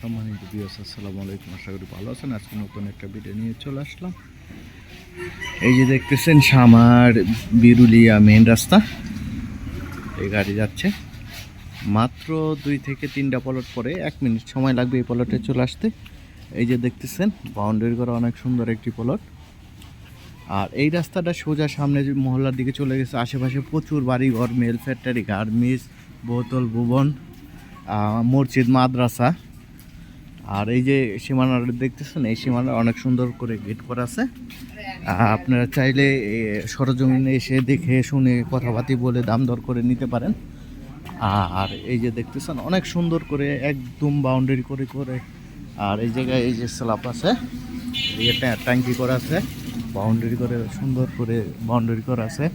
সম্মানিত ভিউয়ার্স, আসসালামু আলাইকুম। আশা করি ভালো আছেন। আজকে নতুন একটা ভিডিও নিয়ে চলে আসলাম। এই যে দেখতেছেন সামার বিরুলিয়া মেন রাস্তা, এই গাড়ি যাচ্ছে মাত্র 2 থেকে 3টা প্লট পরে 1 মিনিট সময় লাগবে এই প্লটে চলে আসতে। এই যে দেখতেছেন বাউন্ডারি করা অনেক সুন্দর একটি প্লট। আর এই রাস্তাটা সোজা সামনে মহল্লার দিকে চলে গেছে। আশেপাশে প্রচুর বাড়িঘর, মেল ফ্যাক্টরি, গার্মেন্টস, বোতল ভুবন, মসজিদ, মাদ্রাসা। আর এই যে সীমানাটা দেখতেছেন, এই সীমানা অনেক সুন্দর করে গেট করা আছে। আপনারা চাইলে সরজমিনে এসে দেখে শুনে কথাবার্তা বলে দাম দর করে নিতে পারেন। আর এই যে দেখতেছেন অনেক সুন্দর করে একদম বাউন্ডারি করে করে। আর এই জায়গায় এই যে স্ল্যাব আছে, এই ট্যাঙ্কি করা আছে, বাউন্ডারি করে সুন্দর করে বাউন্ডারি করা আছে।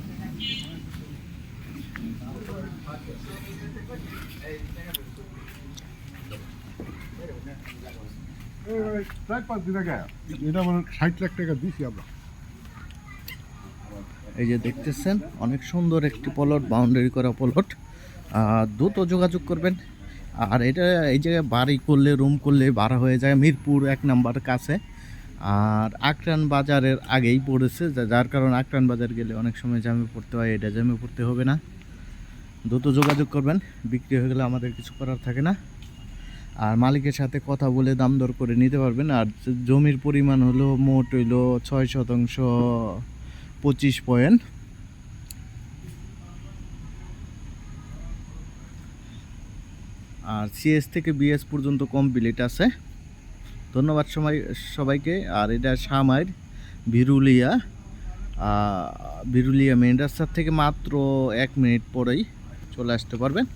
এই যে দেখতেছেন অনেক সুন্দর একটি প্লট, বাউন্ডারি করা প্লট। দ্রুত যোগাযোগ করবেন। আর এটা এই জায়গায় বাড়ি করলে, রুম করলে ভাড়া হয়ে যায় মিরপুর 1 নাম্বার কাছে। আর আকরান বাজারের আগেই পড়েছে, যার কারণে আকরান বাজার গেলে অনেক সময় জ্যামে পড়তে হয়। এটা জ্যামে পড়তে হবে না, দ্রুত যোগাযোগ করবেন। বিক্রি হয়ে গেলে আমাদের কিছু করার থাকে না। আর মালিকের সাথে কথা বলে দাম দর করে নিতে পারবেন। আর জমির পরিমাণ হলো মোট হইলো 6 শতাংশ 25 পয়েন্ট। আর সিএস থেকে বিএস পর্যন্ত কমপ্লিট আছে। ধন্যবাদ সবাইকে। আর এটা সামার বিরুলিয়া, বিরুলিয়া মেন রাস্তার থেকে মাত্র 1 মিনিট পরেই চলে আসতে পারবেন।